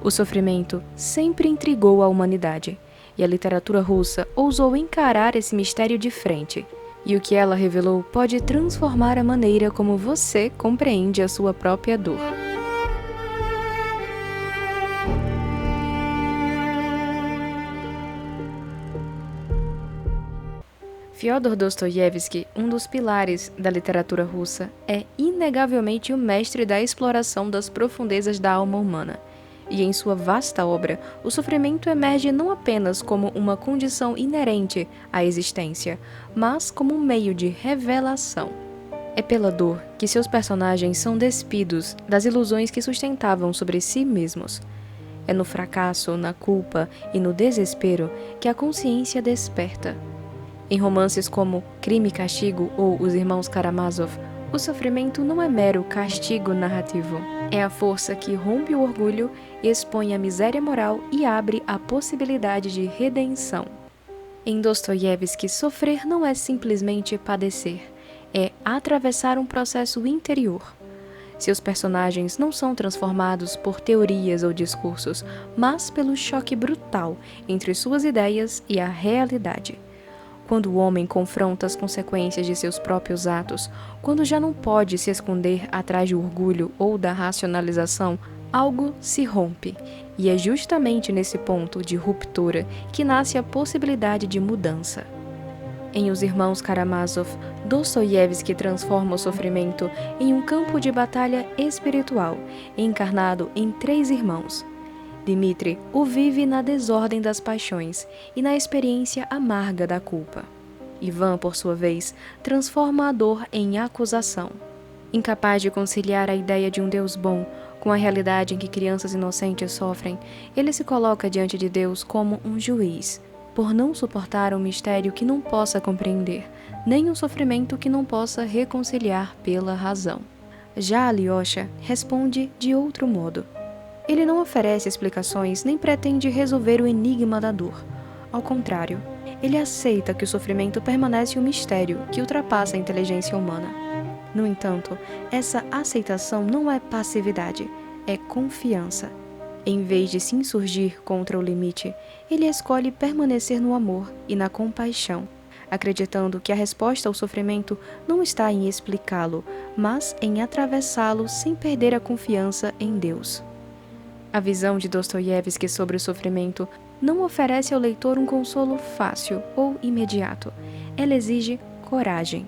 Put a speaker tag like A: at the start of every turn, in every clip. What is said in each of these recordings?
A: O sofrimento sempre intrigou a humanidade, e a literatura russa ousou encarar esse mistério de frente. E o que ela revelou pode transformar a maneira como você compreende a sua própria dor. Fyodor Dostoiévski, um dos pilares da literatura russa, é inegavelmente o mestre da exploração das profundezas da alma humana. E em sua vasta obra, o sofrimento emerge não apenas como uma condição inerente à existência, mas como um meio de revelação. É pela dor que seus personagens são despidos das ilusões que sustentavam sobre si mesmos. É no fracasso, na culpa e no desespero que a consciência desperta. Em romances como Crime e Castigo ou Os Irmãos Karamazov, o sofrimento não é mero castigo narrativo. É a força que rompe o orgulho, expõe a miséria moral e abre a possibilidade de redenção. Em Dostoiévski, sofrer não é simplesmente padecer, é atravessar um processo interior. Seus personagens não são transformados por teorias ou discursos, mas pelo choque brutal entre suas ideias e a realidade. Quando o homem confronta as consequências de seus próprios atos, quando já não pode se esconder atrás do orgulho ou da racionalização, algo se rompe. E é justamente nesse ponto de ruptura que nasce a possibilidade de mudança. Em Os Irmãos Karamazov, Dostoiévski transforma o sofrimento em um campo de batalha espiritual, encarnado em 3 irmãos. Dmitri o vive na desordem das paixões e na experiência amarga da culpa. Ivan, por sua vez, transforma a dor em acusação. Incapaz de conciliar a ideia de um Deus bom com a realidade em que crianças inocentes sofrem, ele se coloca diante de Deus como um juiz, por não suportar um mistério que não possa compreender, nem um sofrimento que não possa reconciliar pela razão. Já Alyosha responde de outro modo. Ele não oferece explicações nem pretende resolver o enigma da dor. Ao contrário, ele aceita que o sofrimento permanece um mistério que ultrapassa a inteligência humana. No entanto, essa aceitação não é passividade, é confiança. Em vez de se insurgir contra o limite, ele escolhe permanecer no amor e na compaixão, acreditando que a resposta ao sofrimento não está em explicá-lo, mas em atravessá-lo sem perder a confiança em Deus. A visão de Dostoiévski sobre o sofrimento não oferece ao leitor um consolo fácil ou imediato. Ela exige coragem.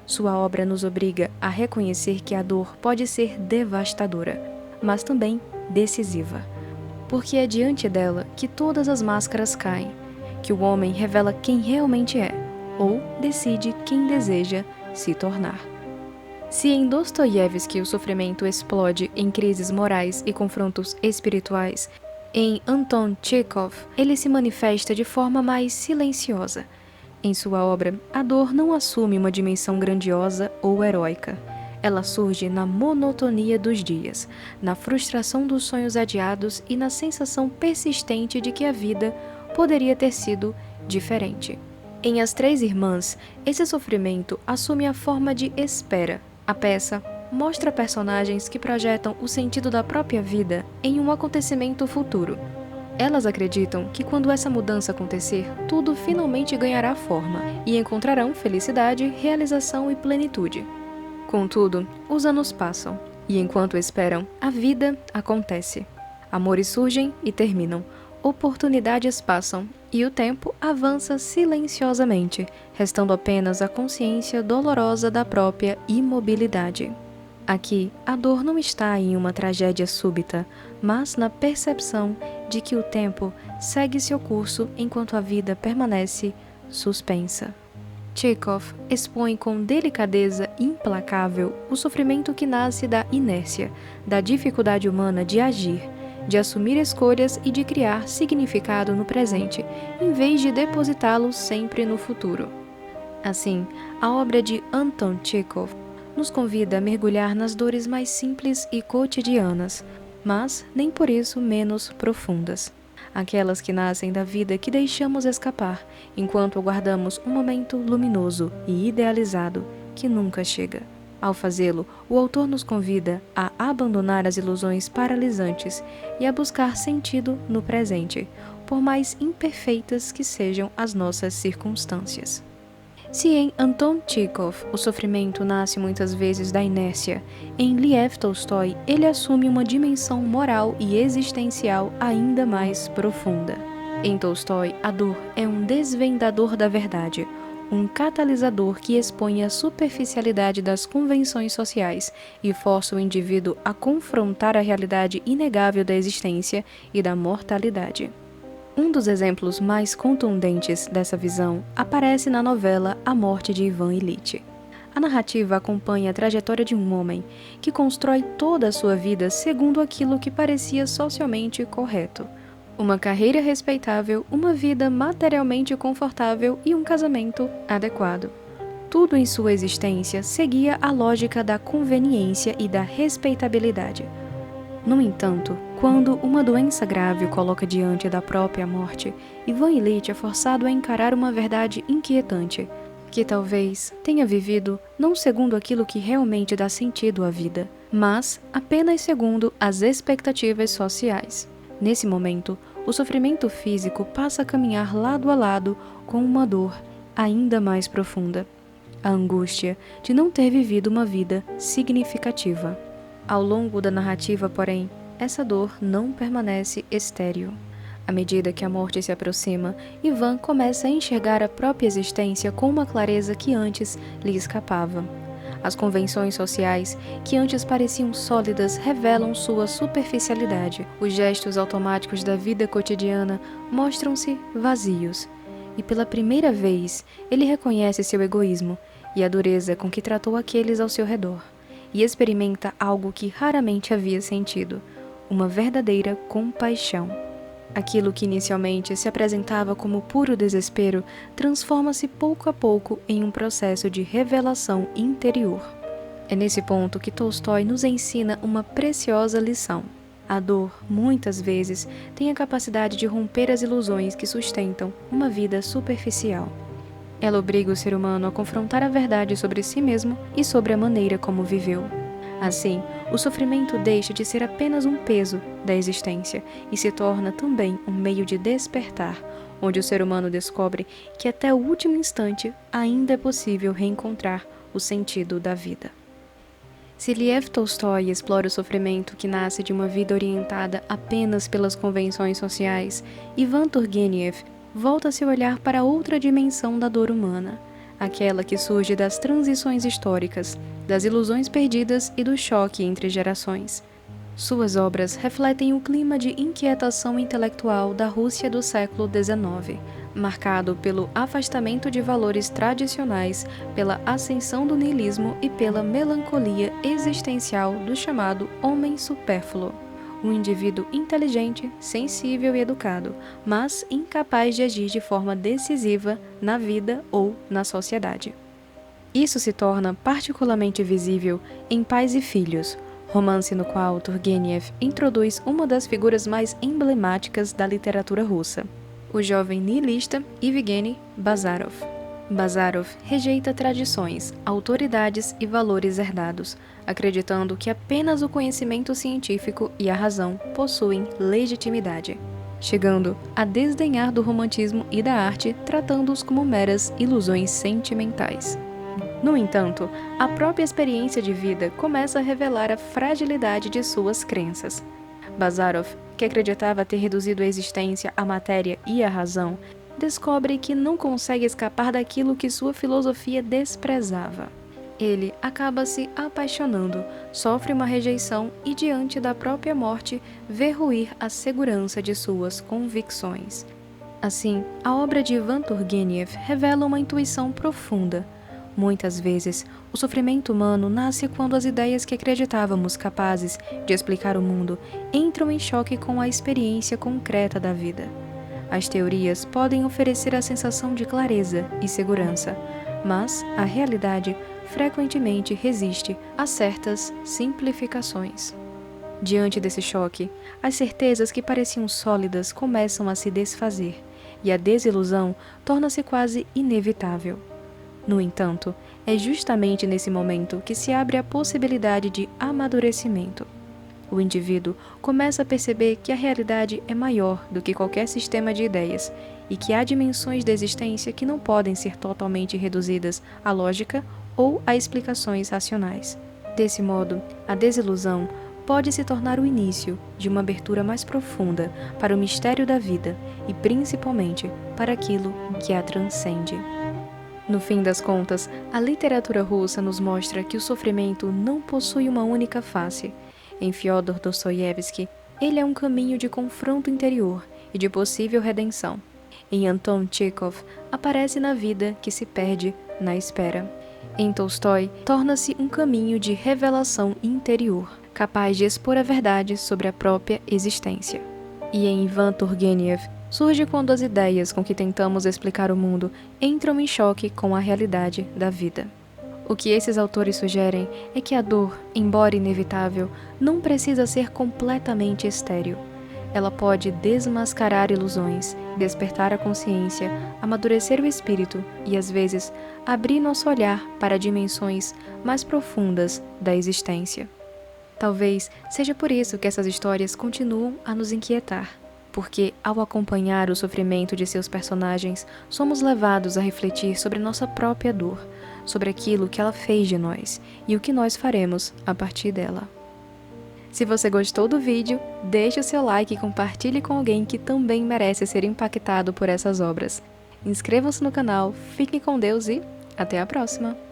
A: Sua obra nos obriga a reconhecer que a dor pode ser devastadora, mas também decisiva. Porque é diante dela que todas as máscaras caem, que o homem revela quem realmente é, ou decide quem deseja se tornar. Se em Dostoiévski o sofrimento explode em crises morais e confrontos espirituais, em Anton Tchekhov ele se manifesta de forma mais silenciosa. Em sua obra, a dor não assume uma dimensão grandiosa ou heróica. Ela surge na monotonia dos dias, na frustração dos sonhos adiados e na sensação persistente de que a vida poderia ter sido diferente. Em As Três Irmãs, esse sofrimento assume a forma de espera. A peça mostra personagens que projetam o sentido da própria vida em um acontecimento futuro. Elas acreditam que quando essa mudança acontecer, tudo finalmente ganhará forma e encontrarão felicidade, realização e plenitude. Contudo, os anos passam e enquanto esperam, a vida acontece. Amores surgem e terminam, oportunidades passam e o tempo avança silenciosamente, restando apenas a consciência dolorosa da própria imobilidade. Aqui, a dor não está em uma tragédia súbita, mas na percepção de que o tempo segue seu curso enquanto a vida permanece suspensa. Tchekhov expõe com delicadeza implacável o sofrimento que nasce da inércia, da dificuldade humana de agir, de assumir escolhas e de criar significado no presente, em vez de depositá-lo sempre no futuro. Assim, a obra de Anton Tchekhov nos convida a mergulhar nas dores mais simples e cotidianas, mas nem por isso menos profundas. Aquelas que nascem da vida que deixamos escapar, enquanto aguardamos um momento luminoso e idealizado que nunca chega. Ao fazê-lo, o autor nos convida a abandonar as ilusões paralisantes e a buscar sentido no presente, por mais imperfeitas que sejam as nossas circunstâncias. Se em Anton Tchekov o sofrimento nasce muitas vezes da inércia, em Lev Tolstói ele assume uma dimensão moral e existencial ainda mais profunda. Em Tolstói, a dor é um desvendador da verdade, um catalisador que expõe a superficialidade das convenções sociais e força o indivíduo a confrontar a realidade inegável da existência e da mortalidade. Um dos exemplos mais contundentes dessa visão aparece na novela A Morte de Ivan Ilitch. A narrativa acompanha a trajetória de um homem que constrói toda a sua vida segundo aquilo que parecia socialmente correto. Uma carreira respeitável, uma vida materialmente confortável e um casamento adequado. Tudo em sua existência seguia a lógica da conveniência e da respeitabilidade. No entanto, quando uma doença grave o coloca diante da própria morte, Ivan Ilitch é forçado a encarar uma verdade inquietante, que talvez tenha vivido não segundo aquilo que realmente dá sentido à vida, mas apenas segundo as expectativas sociais. Nesse momento, o sofrimento físico passa a caminhar lado a lado com uma dor ainda mais profunda, a angústia de não ter vivido uma vida significativa. Ao longo da narrativa, porém, essa dor não permanece estéril. À medida que a morte se aproxima, Ivan começa a enxergar a própria existência com uma clareza que antes lhe escapava. As convenções sociais, que antes pareciam sólidas, revelam sua superficialidade. Os gestos automáticos da vida cotidiana mostram-se vazios. E pela primeira vez, ele reconhece seu egoísmo e a dureza com que tratou aqueles ao seu redor. E experimenta algo que raramente havia sentido, uma verdadeira compaixão. Aquilo que inicialmente se apresentava como puro desespero transforma-se pouco a pouco em um processo de revelação interior. É nesse ponto que Tolstói nos ensina uma preciosa lição. A dor, muitas vezes, tem a capacidade de romper as ilusões que sustentam uma vida superficial. Ela obriga o ser humano a confrontar a verdade sobre si mesmo e sobre a maneira como viveu. Assim, o sofrimento deixa de ser apenas um peso da existência e se torna também um meio de despertar, onde o ser humano descobre que até o último instante ainda é possível reencontrar o sentido da vida. Se Lev Tolstói explora o sofrimento que nasce de uma vida orientada apenas pelas convenções sociais, Ivan Turgenev volta seu olhar para outra dimensão da dor humana, aquela que surge das transições históricas, das ilusões perdidas e do choque entre gerações. Suas obras refletem o clima de inquietação intelectual da Rússia do século XIX, marcado pelo afastamento de valores tradicionais, pela ascensão do niilismo e pela melancolia existencial do chamado homem supérfluo. Um indivíduo inteligente, sensível e educado, mas incapaz de agir de forma decisiva na vida ou na sociedade. Isso se torna particularmente visível em Pais e Filhos, romance no qual Turgenev introduz uma das figuras mais emblemáticas da literatura russa, o jovem niilista Evgeny Bazarov. Bazarov rejeita tradições, autoridades e valores herdados, acreditando que apenas o conhecimento científico e a razão possuem legitimidade, chegando a desdenhar do romantismo e da arte, tratando-os como meras ilusões sentimentais. No entanto, a própria experiência de vida começa a revelar a fragilidade de suas crenças. Bazarov, que acreditava ter reduzido a existência à matéria e à razão, descobre que não consegue escapar daquilo que sua filosofia desprezava. Ele acaba se apaixonando, sofre uma rejeição e, diante da própria morte, vê ruir a segurança de suas convicções. Assim, a obra de Ivan Turgenev revela uma intuição profunda. Muitas vezes, o sofrimento humano nasce quando as ideias que acreditávamos capazes de explicar o mundo entram em choque com a experiência concreta da vida. As teorias podem oferecer a sensação de clareza e segurança, mas a realidade frequentemente resiste a certas simplificações. Diante desse choque, as certezas que pareciam sólidas começam a se desfazer, e a desilusão torna-se quase inevitável. No entanto, é justamente nesse momento que se abre a possibilidade de amadurecimento. O indivíduo começa a perceber que a realidade é maior do que qualquer sistema de ideias e que há dimensões da existência que não podem ser totalmente reduzidas à lógica ou a explicações racionais. Desse modo, a desilusão pode se tornar o início de uma abertura mais profunda para o mistério da vida e principalmente para aquilo que a transcende. No fim das contas, a literatura russa nos mostra que o sofrimento não possui uma única face. Em Fyodor Dostoiévski, ele é um caminho de confronto interior e de possível redenção. Em Anton Tchekhov, aparece na vida que se perde na espera. Em Tolstói, torna-se um caminho de revelação interior, capaz de expor a verdade sobre a própria existência. E em Ivan Turgenev, surge quando as ideias com que tentamos explicar o mundo entram em choque com a realidade da vida. O que esses autores sugerem é que a dor, embora inevitável, não precisa ser completamente estéril. Ela pode desmascarar ilusões, despertar a consciência, amadurecer o espírito e, às vezes, abrir nosso olhar para dimensões mais profundas da existência. Talvez seja por isso que essas histórias continuam a nos inquietar, porque, ao acompanhar o sofrimento de seus personagens, somos levados a refletir sobre nossa própria dor, sobre aquilo que ela fez de nós e o que nós faremos a partir dela. Se você gostou do vídeo, deixe o seu like e compartilhe com alguém que também merece ser impactado por essas obras. Inscrevam-se no canal, fiquem com Deus e até a próxima!